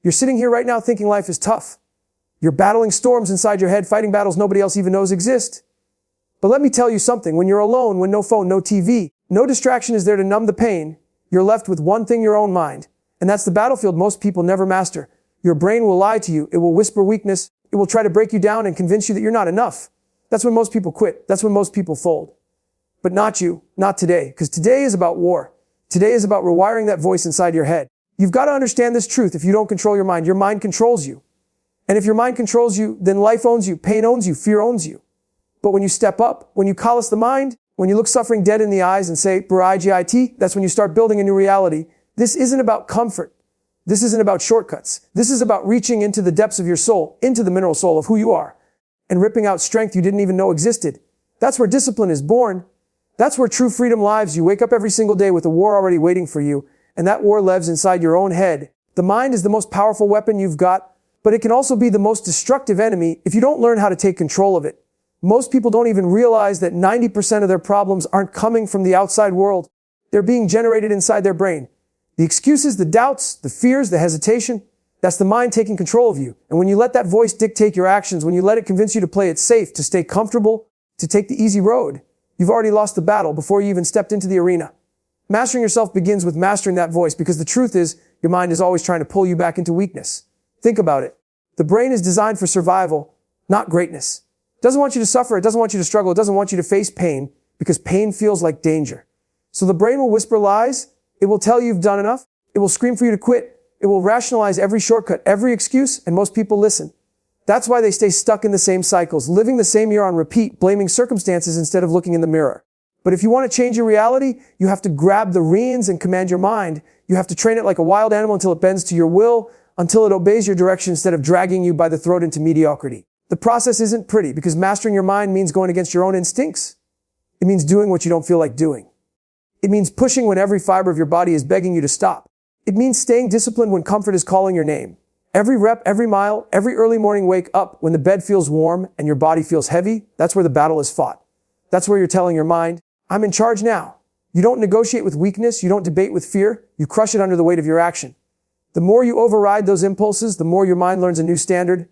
You're sitting here right now thinking life is tough. You're battling storms inside your head, fighting battles nobody else even knows exist. But let me tell you something, when you're alone, when no phone, no TV, no distraction is there to numb the pain, you're left with one thing, your own mind. And that's the battlefield most people never master. Your brain will lie to you. It will whisper weakness. It will try to break you down and convince you that you're not enough. That's when most people quit. That's when most people fold. But not you, not today, because today is about war. Today is about rewiring that voice inside your head. You've got to understand this truth. If you don't control your mind controls you. And if your mind controls you, then life owns you, pain owns you, fear owns you. But when you step up, when you callous the mind, when you look suffering dead in the eyes and say, Barigit, that's when you start building a new reality. This isn't about comfort. This isn't about shortcuts. This is about reaching into the depths of your soul, into the mineral soul of who you are, and ripping out strength you didn't even know existed. That's where discipline is born. That's where true freedom lives. You wake up every single day with a war already waiting for you, and that war lives inside your own head. The mind is the most powerful weapon you've got, but it can also be the most destructive enemy if you don't learn how to take control of it. Most people don't even realize that 90% of their problems aren't coming from the outside world. They're being generated inside their brain. The excuses, the doubts, the fears, the hesitation, that's the mind taking control of you. And when you let that voice dictate your actions, when you let it convince you to play it safe, to stay comfortable, to take the easy road, you've already lost the battle before you even stepped into the arena. Mastering yourself begins with mastering that voice, because the truth is, your mind is always trying to pull you back into weakness. Think about it. The brain is designed for survival, not greatness. It doesn't want you to suffer. It doesn't want you to struggle. It doesn't want you to face pain, because pain feels like danger. So the brain will whisper lies. It will tell you you've done enough. It will scream for you to quit. It will rationalize every shortcut, every excuse, and most people listen. That's why they stay stuck in the same cycles, living the same year on repeat, blaming circumstances instead of looking in the mirror. But if you want to change your reality, you have to grab the reins and command your mind. You have to train it like a wild animal until it bends to your will, until it obeys your direction instead of dragging you by the throat into mediocrity. The process isn't pretty, because mastering your mind means going against your own instincts. It means doing what you don't feel like doing. It means pushing when every fiber of your body is begging you to stop. It means staying disciplined when comfort is calling your name. Every rep, every mile, every early morning wake up when the bed feels warm and your body feels heavy, that's where the battle is fought. That's where you're telling your mind, I'm in charge now. You don't negotiate with weakness. You don't debate with fear. You crush it under the weight of your action. The more you override those impulses, the more your mind learns a new standard.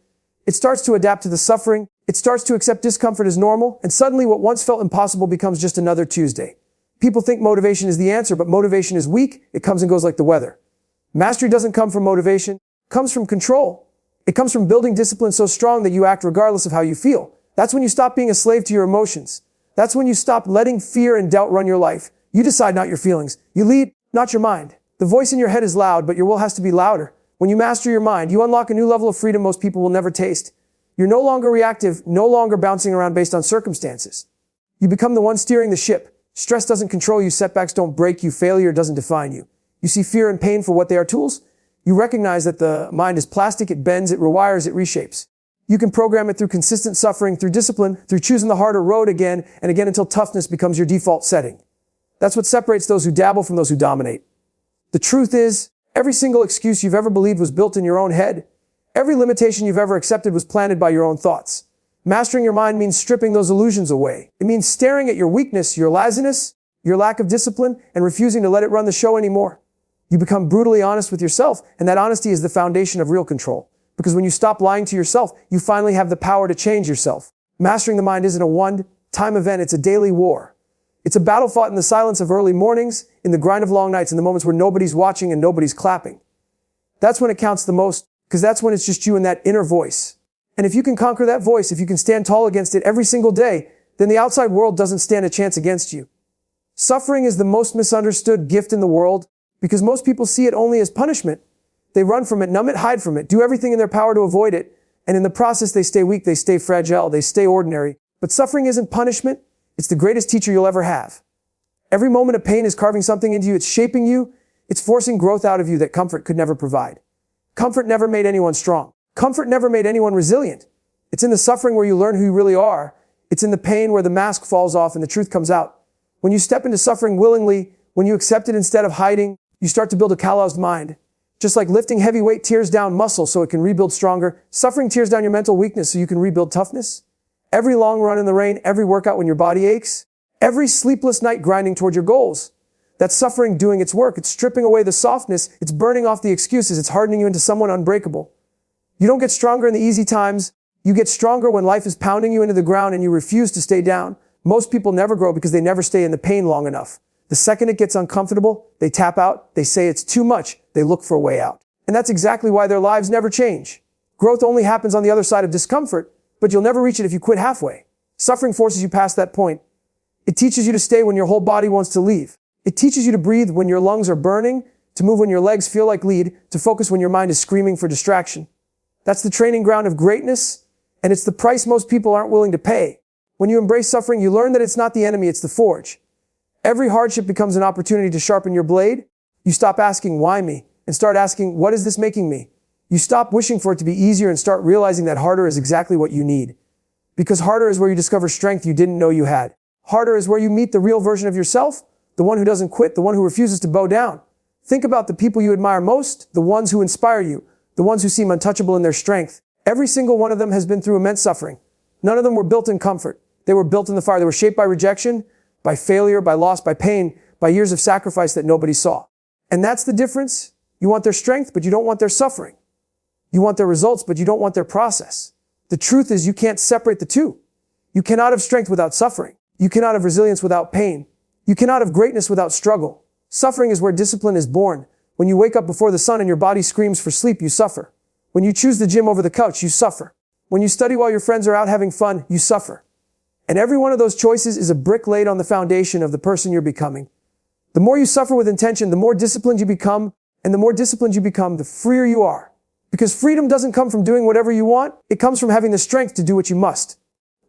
It starts to adapt to the suffering. It starts to accept discomfort as normal. And suddenly what once felt impossible becomes just another Tuesday. People think motivation is the answer, but motivation is weak. It comes and goes like the weather. Mastery doesn't come from motivation. It comes from control. It comes from building discipline so strong that you act regardless of how you feel. That's when you stop being a slave to your emotions. That's when you stop letting fear and doubt run your life. You decide, not your feelings. You lead, not your mind. The voice in your head is loud, but your will has to be louder. When you master your mind, you unlock a new level of freedom most people will never taste. You're no longer reactive, no longer bouncing around based on circumstances. You become the one steering the ship. Stress doesn't control you. Setbacks don't break you. Failure doesn't define you. You see fear and pain for what they are, tools. You recognize that the mind is plastic. It bends, it rewires, it reshapes. You can program it through consistent suffering, through discipline, through choosing the harder road again and again until toughness becomes your default setting. That's what separates those who dabble from those who dominate. The truth is, every single excuse you've ever believed was built in your own head. Every limitation you've ever accepted was planted by your own thoughts. Mastering your mind means stripping those illusions away. It means staring at your weakness, your laziness, your lack of discipline, and refusing to let it run the show anymore. You become brutally honest with yourself, and that honesty is the foundation of real control. Because when you stop lying to yourself, you finally have the power to change yourself. Mastering the mind isn't a one-time event, it's a daily war. It's a battle fought in the silence of early mornings, in the grind of long nights, in the moments where nobody's watching and nobody's clapping. That's when it counts the most, because that's when it's just you and that inner voice. And if you can conquer that voice, if you can stand tall against it every single day, then the outside world doesn't stand a chance against you. Suffering is the most misunderstood gift in the world, because most people see it only as punishment. They run from it, numb it, hide from it, do everything in their power to avoid it, and in the process they stay weak, they stay fragile, they stay ordinary. But suffering isn't punishment, it's the greatest teacher you'll ever have. Every moment of pain is carving something into you, it's shaping you, it's forcing growth out of you that comfort could never provide. Comfort never made anyone strong. Comfort never made anyone resilient. It's in the suffering where you learn who you really are. It's in the pain where the mask falls off and the truth comes out. When you step into suffering willingly, when you accept it instead of hiding, you start to build a calloused mind. Just like lifting heavy weight tears down muscle so it can rebuild stronger, suffering tears down your mental weakness so you can rebuild toughness. Every long run in the rain, every workout when your body aches, every sleepless night grinding toward your goals. That's suffering doing its work. It's stripping away the softness. It's burning off the excuses. It's hardening you into someone unbreakable. You don't get stronger in the easy times. You get stronger when life is pounding you into the ground and you refuse to stay down. Most people never grow because they never stay in the pain long enough. The second it gets uncomfortable, they tap out, they say it's too much, they look for a way out. And that's exactly why their lives never change. Growth only happens on the other side of discomfort, but you'll never reach it if you quit halfway. Suffering forces you past that point. It teaches you to stay when your whole body wants to leave. It teaches you to breathe when your lungs are burning, to move when your legs feel like lead, to focus when your mind is screaming for distraction. That's the training ground of greatness, and it's the price most people aren't willing to pay. When you embrace suffering, you learn that it's not the enemy, it's the forge. Every hardship becomes an opportunity to sharpen your blade. You stop asking, why me? And start asking, what is this making me? You stop wishing for it to be easier and start realizing that harder is exactly what you need. Because harder is where you discover strength you didn't know you had. Harder is where you meet the real version of yourself, the one who doesn't quit, the one who refuses to bow down. Think about the people you admire most, the ones who inspire you, the ones who seem untouchable in their strength. Every single one of them has been through immense suffering. None of them were built in comfort. They were built in the fire. They were shaped by rejection, by failure, by loss, by pain, by years of sacrifice that nobody saw. And that's the difference. You want their strength, but you don't want their suffering. You want their results, but you don't want their process. The truth is you can't separate the two. You cannot have strength without suffering. You cannot have resilience without pain. You cannot have greatness without struggle. Suffering is where discipline is born. When you wake up before the sun and your body screams for sleep, you suffer. When you choose the gym over the couch, you suffer. When you study while your friends are out having fun, you suffer. And every one of those choices is a brick laid on the foundation of the person you're becoming. The more you suffer with intention, the more disciplined you become, and the more disciplined you become, the freer you are. Because freedom doesn't come from doing whatever you want, it comes from having the strength to do what you must.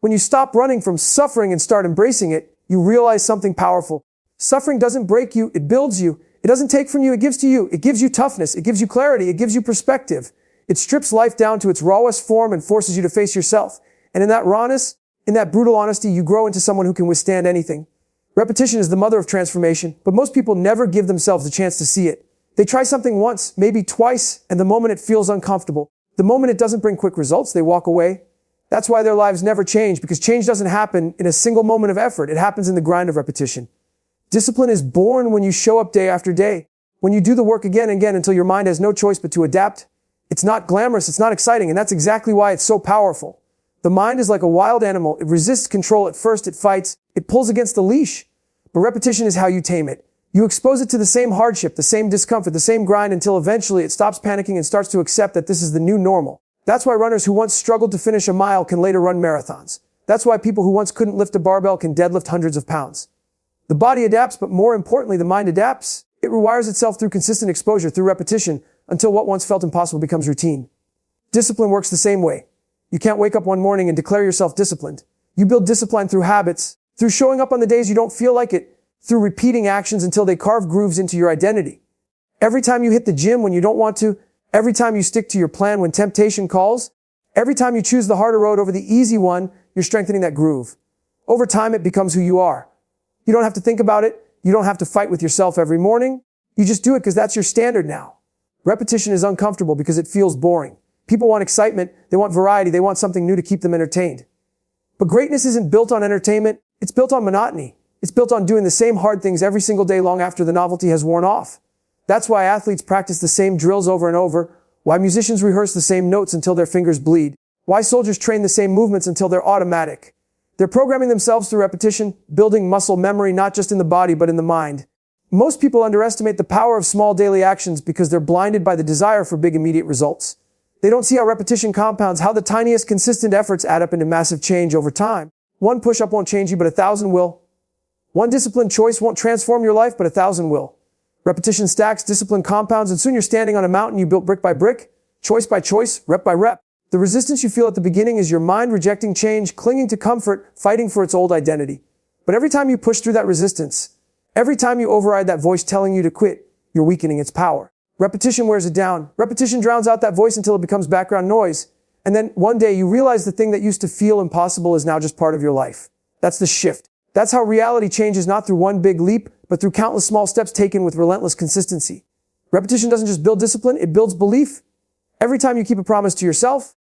When you stop running from suffering and start embracing it, you realize something powerful. Suffering doesn't break you, it builds you. It doesn't take from you, it gives to you. It gives you toughness, it gives you clarity, it gives you perspective. It strips life down to its rawest form and forces you to face yourself. And in that rawness, in that brutal honesty, you grow into someone who can withstand anything. Repetition is the mother of transformation, but most people never give themselves a chance to see it. They try something once, maybe twice, and the moment it feels uncomfortable, the moment it doesn't bring quick results, they walk away. That's why their lives never change, because change doesn't happen in a single moment of effort. It happens in the grind of repetition. Discipline is born when you show up day after day, when you do the work again and again until your mind has no choice but to adapt. It's not glamorous, it's not exciting, and that's exactly why it's so powerful. The mind is like a wild animal. It resists control at first, it fights, it pulls against the leash. But repetition is how you tame it. You expose it to the same hardship, the same discomfort, the same grind until eventually it stops panicking and starts to accept that this is the new normal. That's why runners who once struggled to finish a mile can later run marathons. That's why people who once couldn't lift a barbell can deadlift hundreds of pounds. The body adapts, but more importantly, the mind adapts. It rewires itself through consistent exposure, through repetition, until what once felt impossible becomes routine. Discipline works the same way. You can't wake up one morning and declare yourself disciplined. You build discipline through habits, through showing up on the days you don't feel like it, through repeating actions until they carve grooves into your identity. Every time you hit the gym when you don't want to, every time you stick to your plan when temptation calls, every time you choose the harder road over the easy one, you're strengthening that groove. Over time, it becomes who you are. You don't have to think about it. You don't have to fight with yourself every morning. You just do it because that's your standard now. Repetition is uncomfortable because it feels boring. People want excitement. They want variety. They want something new to keep them entertained. But greatness isn't built on entertainment. It's built on monotony. It's built on doing the same hard things every single day long after the novelty has worn off. That's why athletes practice the same drills over and over, why musicians rehearse the same notes until their fingers bleed, why soldiers train the same movements until they're automatic. They're programming themselves through repetition, building muscle memory not just in the body but in the mind. Most people underestimate the power of small daily actions because they're blinded by the desire for big immediate results. They don't see how repetition compounds, how the tiniest consistent efforts add up into massive change over time. One push-up won't change you, but 1,000 will. One disciplined choice won't transform your life, but 1,000 will. Repetition stacks, discipline compounds, and soon you're standing on a mountain you built brick by brick, choice by choice, rep by rep. The resistance you feel at the beginning is your mind rejecting change, clinging to comfort, fighting for its old identity. But every time you push through that resistance, every time you override that voice telling you to quit, you're weakening its power. Repetition wears it down. Repetition drowns out that voice until it becomes background noise. And then one day you realize the thing that used to feel impossible is now just part of your life. That's the shift. That's how reality changes, not through one big leap, but through countless small steps taken with relentless consistency. Repetition doesn't just build discipline, it builds belief. Every time you keep a promise to yourself,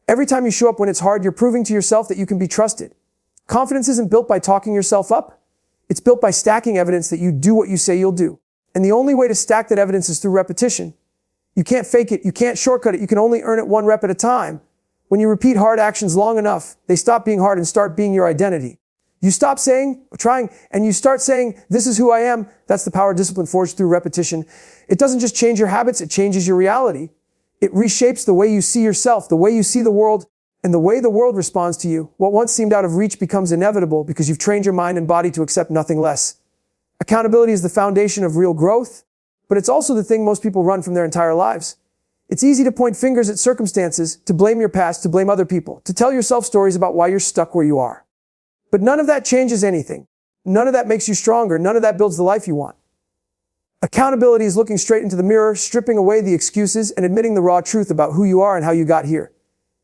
every time you show up when it's hard, you're proving to yourself that you can be trusted. Confidence isn't built by talking yourself up. It's built by stacking evidence that you do what you say you'll do. And the only way to stack that evidence is through repetition. You can't fake it. You can't shortcut it. You can only earn it one rep at a time. When you repeat hard actions long enough, they stop being hard and start being your identity. You stop trying, and you start saying, this is who I am. That's the power of discipline forged through repetition. It doesn't just change your habits, it changes your reality. It reshapes the way you see yourself, the way you see the world, and the way the world responds to you. What once seemed out of reach becomes inevitable because you've trained your mind and body to accept nothing less. Accountability is the foundation of real growth, but it's also the thing most people run from their entire lives. It's easy to point fingers at circumstances, to blame your past, to blame other people, to tell yourself stories about why you're stuck where you are. But none of that changes anything. None of that makes you stronger. None of that builds the life you want. Accountability is looking straight into the mirror, stripping away the excuses, and admitting the raw truth about who you are and how you got here.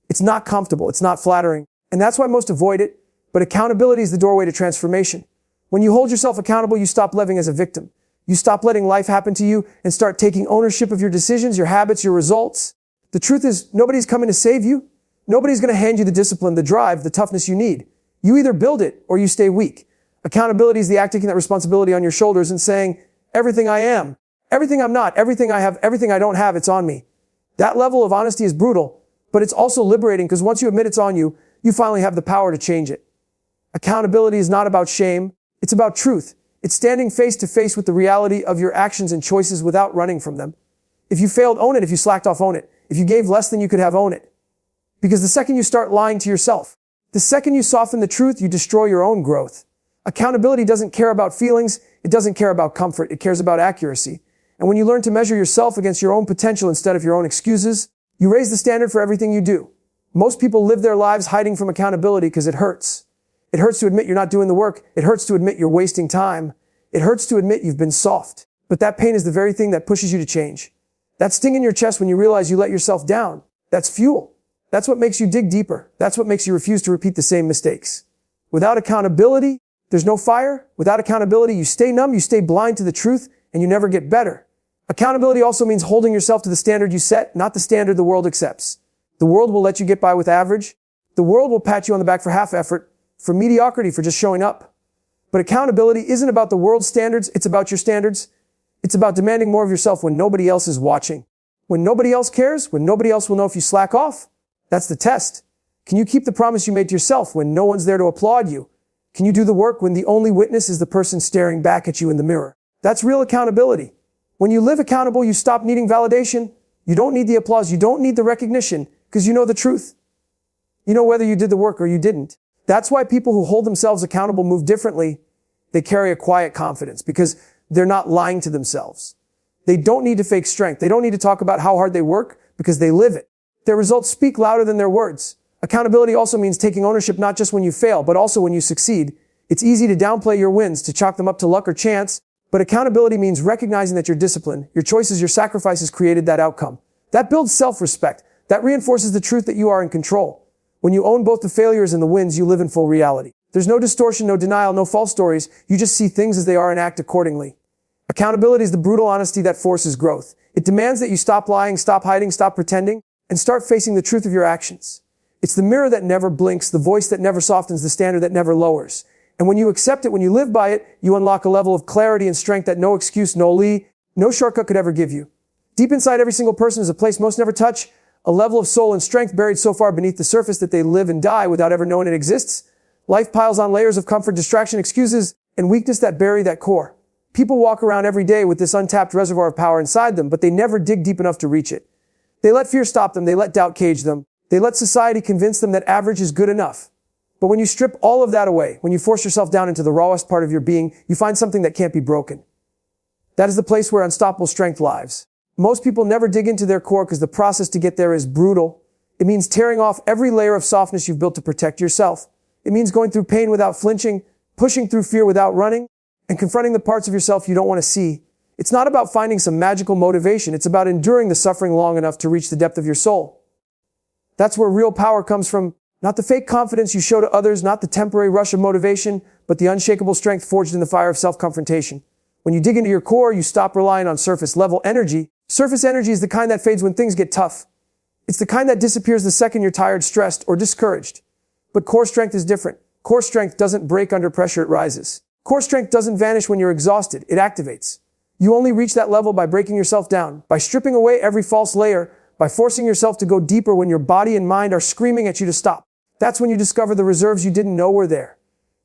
It's not comfortable. It's not flattering. And that's why most avoid it. But accountability is the doorway to transformation. When you hold yourself accountable, you stop living as a victim. You stop letting life happen to you and start taking ownership of your decisions, your habits, your results. The truth is, nobody's coming to save you. Nobody's going to hand you the discipline, the drive, the toughness you need. You either build it or you stay weak. Accountability is the act taking that responsibility on your shoulders and saying, everything I am, everything I'm not, everything I have, everything I don't have, it's on me. That level of honesty is brutal, but it's also liberating because once you admit it's on you, you finally have the power to change it. Accountability is not about shame. It's about truth. It's standing face to face with the reality of your actions and choices without running from them. If you failed, own it. If you slacked off, own it. If you gave less than you could have, own it. Because the second you start lying to yourself, the second you soften the truth, you destroy your own growth. Accountability doesn't care about feelings. It doesn't care about comfort. It cares about accuracy. And when you learn to measure yourself against your own potential instead of your own excuses, you raise the standard for everything you do. Most people live their lives hiding from accountability because it hurts. It hurts to admit you're not doing the work. It hurts to admit you're wasting time. It hurts to admit you've been soft. But that pain is the very thing that pushes you to change. That sting in your chest when you realize you let yourself down, that's fuel. That's what makes you dig deeper. That's what makes you refuse to repeat the same mistakes. Without accountability, there's no fire. Without accountability, you stay numb, you stay blind to the truth, and you never get better. Accountability also means holding yourself to the standard you set, not the standard the world accepts. The world will let you get by with average. The world will pat you on the back for half effort, for mediocrity, for just showing up. But accountability isn't about the world's standards, it's about your standards. It's about demanding more of yourself when nobody else is watching. When nobody else cares, when nobody else will know if you slack off. That's the test. Can you keep the promise you made to yourself when no one's there to applaud you? Can you do the work when the only witness is the person staring back at you in the mirror? That's real accountability. When you live accountable, you stop needing validation. You don't need the applause. You don't need the recognition because you know the truth. You know whether you did the work or you didn't. That's why people who hold themselves accountable move differently. They carry a quiet confidence because they're not lying to themselves. They don't need to fake strength. They don't need to talk about how hard they work because they live it. Their results speak louder than their words. Accountability also means taking ownership not just when you fail, but also when you succeed. It's easy to downplay your wins, to chalk them up to luck or chance, but accountability means recognizing that your discipline, your choices, your sacrifices created that outcome. That builds self-respect. That reinforces the truth that you are in control. When you own both the failures and the wins, you live in full reality. There's no distortion, no denial, no false stories. You just see things as they are and act accordingly. Accountability is the brutal honesty that forces growth. It demands that you stop lying, stop hiding, stop pretending, and start facing the truth of your actions. It's the mirror that never blinks, the voice that never softens, the standard that never lowers. And when you accept it, when you live by it, you unlock a level of clarity and strength that no excuse, no shortcut could ever give you. Deep inside every single person is a place most never touch, a level of soul and strength buried so far beneath the surface that they live and die without ever knowing it exists. Life piles on layers of comfort, distraction, excuses, and weakness that bury that core. People walk around every day with this untapped reservoir of power inside them, but they never dig deep enough to reach it. They let fear stop them. They let doubt cage them. They let society convince them that average is good enough. But when you strip all of that away, when you force yourself down into the rawest part of your being, you find something that can't be broken. That is the place where unstoppable strength lives. Most people never dig into their core because the process to get there is brutal. It means tearing off every layer of softness you've built to protect yourself. It means going through pain without flinching, pushing through fear without running, and confronting the parts of yourself you don't want to see. It's not about finding some magical motivation. It's about enduring the suffering long enough to reach the depth of your soul. That's where real power comes from. Not the fake confidence you show to others, not the temporary rush of motivation, but the unshakable strength forged in the fire of self-confrontation. When you dig into your core, you stop relying on surface-level energy. Surface energy is the kind that fades when things get tough. It's the kind that disappears the second you're tired, stressed, or discouraged. But core strength is different. Core strength doesn't break under pressure, it rises. Core strength doesn't vanish when you're exhausted, it activates. You only reach that level by breaking yourself down, by stripping away every false layer, by forcing yourself to go deeper when your body and mind are screaming at you to stop. That's when you discover the reserves you didn't know were there.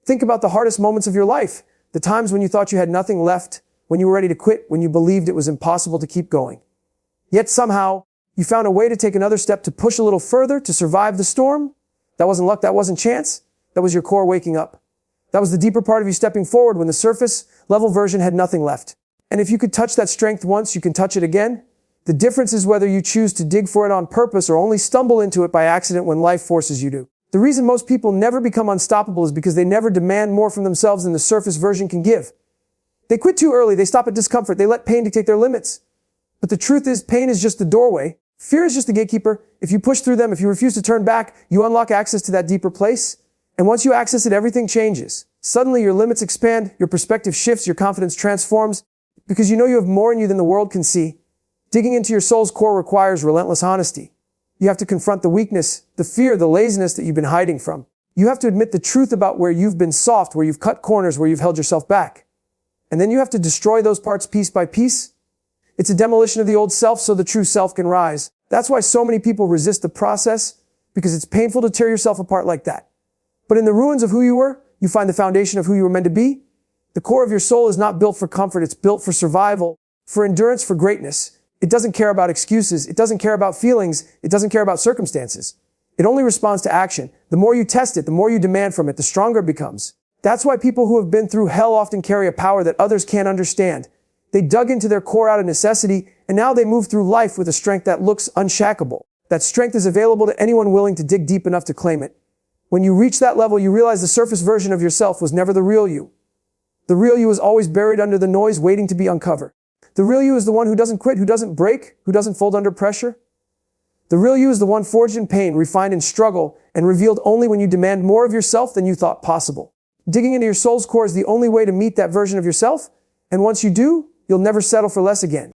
Think about the hardest moments of your life, the times when you thought you had nothing left, when you were ready to quit, when you believed it was impossible to keep going. Yet somehow, you found a way to take another step to push a little further, to survive the storm. That wasn't luck, that wasn't chance. That was your core waking up. That was the deeper part of you stepping forward when the surface level version had nothing left. And if you could touch that strength once, you can touch it again. The difference is whether you choose to dig for it on purpose or only stumble into it by accident when life forces you to. The reason most people never become unstoppable is because they never demand more from themselves than the surface version can give. They quit too early, they stop at discomfort, they let pain dictate their limits. But the truth is, pain is just the doorway. Fear is just the gatekeeper. If you push through them, if you refuse to turn back, you unlock access to that deeper place. And once you access it, everything changes. Suddenly your limits expand, your perspective shifts, your confidence transforms, because you know you have more in you than the world can see. Digging into your soul's core requires relentless honesty. You have to confront the weakness, the fear, the laziness that you've been hiding from. You have to admit the truth about where you've been soft, where you've cut corners, where you've held yourself back. And then you have to destroy those parts piece by piece. It's a demolition of the old self so the true self can rise. That's why so many people resist the process, because it's painful to tear yourself apart like that. But in the ruins of who you were, you find the foundation of who you were meant to be. The core of your soul is not built for comfort, it's built for survival, for endurance, for greatness. It doesn't care about excuses, it doesn't care about feelings, it doesn't care about circumstances. It only responds to action. The more you test it, the more you demand from it, the stronger it becomes. That's why people who have been through hell often carry a power that others can't understand. They dug into their core out of necessity, and now they move through life with a strength that looks unshackable. That strength is available to anyone willing to dig deep enough to claim it. When you reach that level, you realize the surface version of yourself was never the real you. The real you is always buried under the noise, waiting to be uncovered. The real you is the one who doesn't quit, who doesn't break, who doesn't fold under pressure. The real you is the one forged in pain, refined in struggle, and revealed only when you demand more of yourself than you thought possible. Digging into your soul's core is the only way to meet that version of yourself, and once you do, you'll never settle for less again.